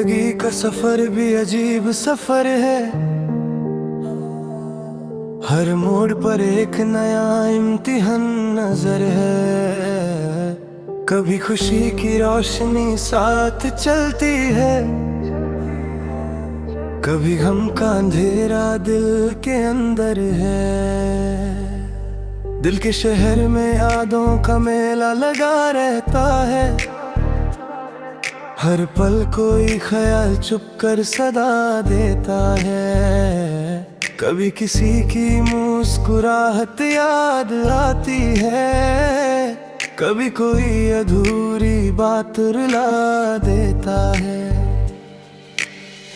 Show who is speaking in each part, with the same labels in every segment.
Speaker 1: जिंदगी का सफर भी अजीब सफर है। हर मोड़ पर एक नया इम्तिहान नजर है। कभी खुशी की रोशनी साथ चलती है, कभी गम का अंधेरा दिल के अंदर है। दिल के शहर में यादों का मेला लगा रहता है। हर पल कोई ख्याल चुप कर सदा देता है। कभी किसी की मुस्कुराहट याद आती है, कभी कोई अधूरी बात रुला देता है।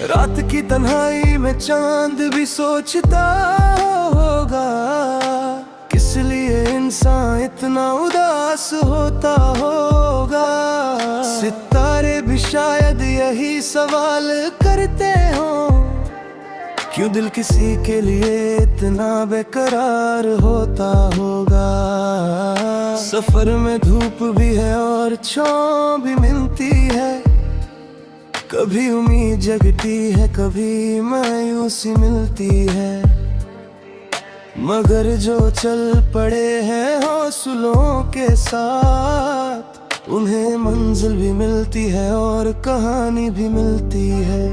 Speaker 1: रात की तन्हाई में चांद भी सोचता होगा, किस लिए इंसान इतना उदास होता होगा। सितारे भी शायद यही सवाल करते हो, क्यों दिल किसी के लिए इतना बेकरार होता होगा। सफर में धूप भी है और छाँव भी मिलती है, कभी उम्मीद जगती है, कभी मायूसी मिलती है। मगर जो चल पड़े हैं हौसलों के साथ, उन्हें मंजिल भी मिलती है और कहानी भी मिलती है।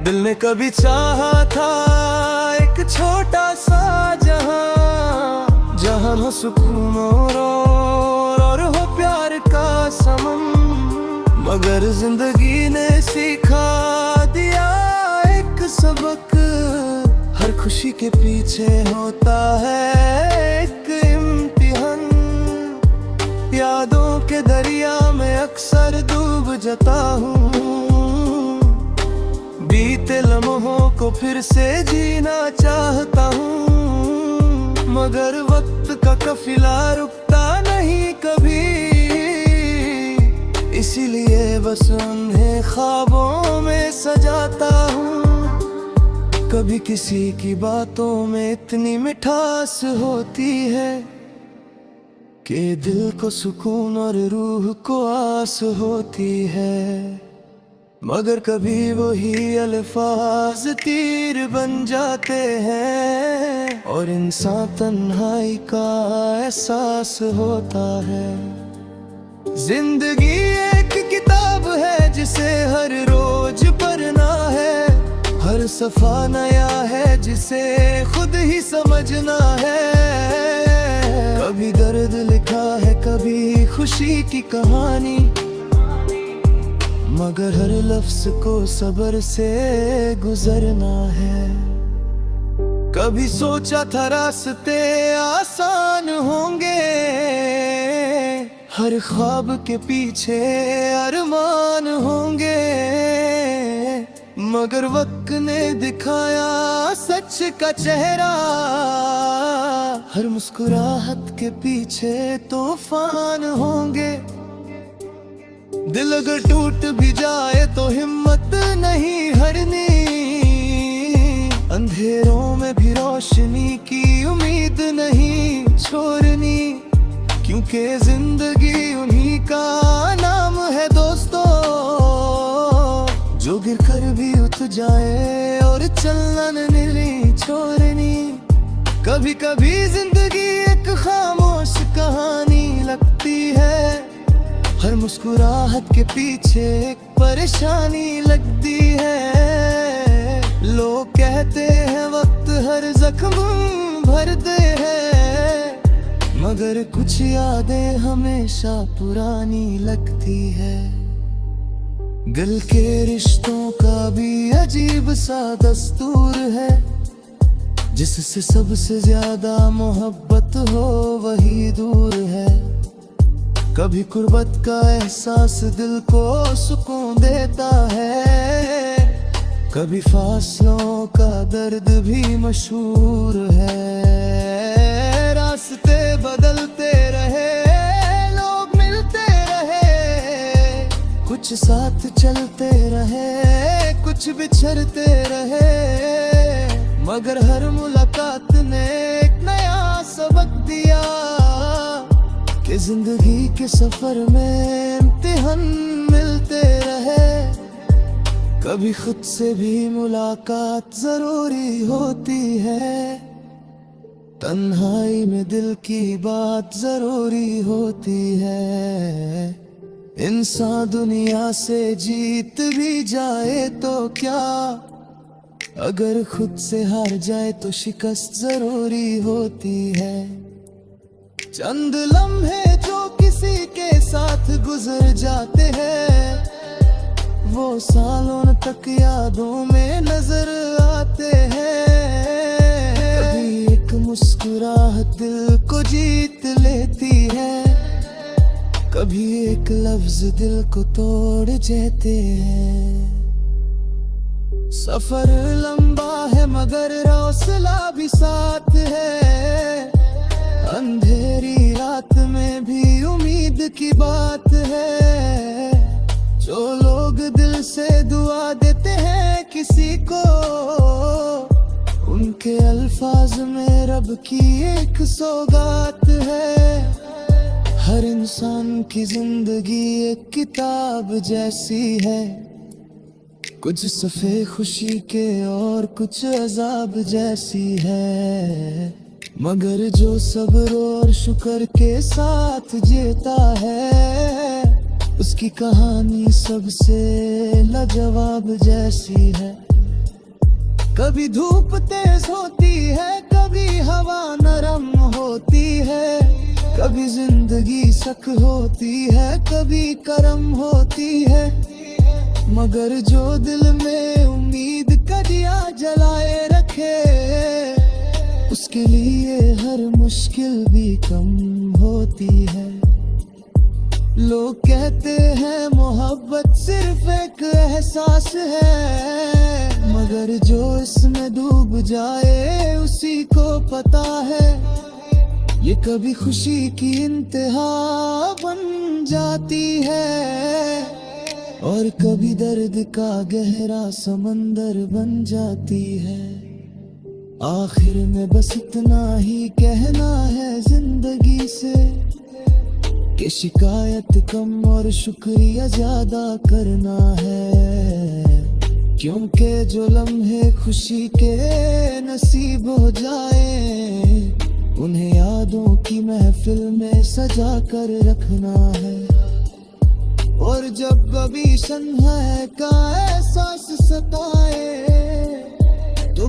Speaker 1: दिल ने कभी चाहा था एक छोटा सा जहां, जहां हो सुकून और हो प्यार का समन। मगर जिंदगी ने सिखा दिया एक सबक, हर खुशी के पीछे होता है एक इम्तिहान। यादों के दरिया में अक्सर डूब जाता हूँ, बीते लम्हों को फिर से जीना चाहता हूँ। मगर वक्त का काफिला रुकता नहीं कभी, इसीलिए बस उन्हें ख्वाबों में सजाता हूँ। कभी किसी की बातों में इतनी मिठास होती है कि दिल को सुकून और रूह को आस होती है। मगर कभी वही अल्फाज तीर बन जाते हैं और इंसान तन्हाई का एहसास होता है। जिंदगी एक किताब है जिसे हर रोज पढ़ना है, हर सफा नया है जिसे खुद ही समझना है। कभी दर्द लिखा है, कभी खुशी की कहानी, मगर हर लफ्ज को सब्र से गुजरना है। कभी सोचा था रास्ते आसान होंगे, हर ख्वाब के पीछे अरमान होंगे। मगर वक्त ने दिखाया सच का चेहरा, हर मुस्कुराहट के पीछे तूफान होंगे। दिल अगर टूट भी जाए तो हिम्मत नहीं हारनी, अंधेरों में भी रोशनी की उम्मीद नहीं छोड़नी। क्योंकि जिंदगी उन्हीं का नाम है दोस्तों, जो गिर कर भी उठ जाए और चलना नहीं छोड़नी। कभी कभी जिंदगी एक खामोश कहानी लगती है, हर मुस्कुराहट के पीछे एक परेशानी लगती है। लोग कहते हैं वक्त हर जख्म भरते हैं, मगर कुछ यादें हमेशा पुरानी लगती है। दिल के रिश्तों का भी अजीब सा दस्तूर है, जिससे सबसे ज्यादा मोहब्बत हो वही दूर है। कभी कुर्बत का एहसास दिल को सुकून देता है, कभी फासलों का दर्द भी मशहूर है। रास्ते बदलते रहे, लोग मिलते रहे, कुछ साथ चलते रहे, कुछ बिछड़ते रहे। मगर हर मुलाकात ने एक नया सबक दिया कि जिंदगी के सफर में इम्तिहान मिलते रहे। कभी खुद से भी मुलाकात जरूरी होती है, तन्हाई में दिल की बात जरूरी होती है। इंसान दुनिया से जीत भी जाए तो क्या, अगर खुद से हार जाए तो शिकस्त जरूरी होती है। चंद लम्हे जो किसी के साथ गुजर जाते हैं, वो सालों तक यादों में नजर आते हैं। कभी एक मुस्कुराहट दिल को जीत लेती है, कभी एक लफ्ज दिल को तोड़ देते हैं। सफर लंबा है मगर हौसला भी साथ है, अंधेरी रात में भी उम्मीद की बात है। जो लोग दिल से दुआ देते हैं किसी को, उनके अल्फाज में रब की एक सौगात है। हर इंसान की जिंदगी एक किताब जैसी है, कुछ सफ़े खुशी के और कुछ अजाब जैसी है। मगर जो सब्र और शुक्र के साथ जीता है, उसकी कहानी सबसे लाजवाब जैसी है। कभी धूप तेज होती है, कभी हवा नरम होती है, कभी जिंदगी सख्त होती है, कभी करम होती है। मगर जो दिल में उम्मीद का दिया जलाए रखे, उसके लिए हर मुश्किल भी कम होती है। लोग कहते हैं मोहब्बत सिर्फ एक एहसास है, मगर जो इसमें डूब जाए उसी को पता है, ये कभी खुशी की इंतहा बन जाती है और कभी दर्द का गहरा समंदर बन जाती है। आखिर में बस इतना ही कहना है जिंदगी से, कि शिकायत कम और शुक्रिया ज्यादा करना है। क्योंकि जो लम्हे खुशी के नसीब हो जाए, उन्हें यादों की महफिल में सजा कर रखना है। और जब कभी तन्हाई का एहसास सताए, तो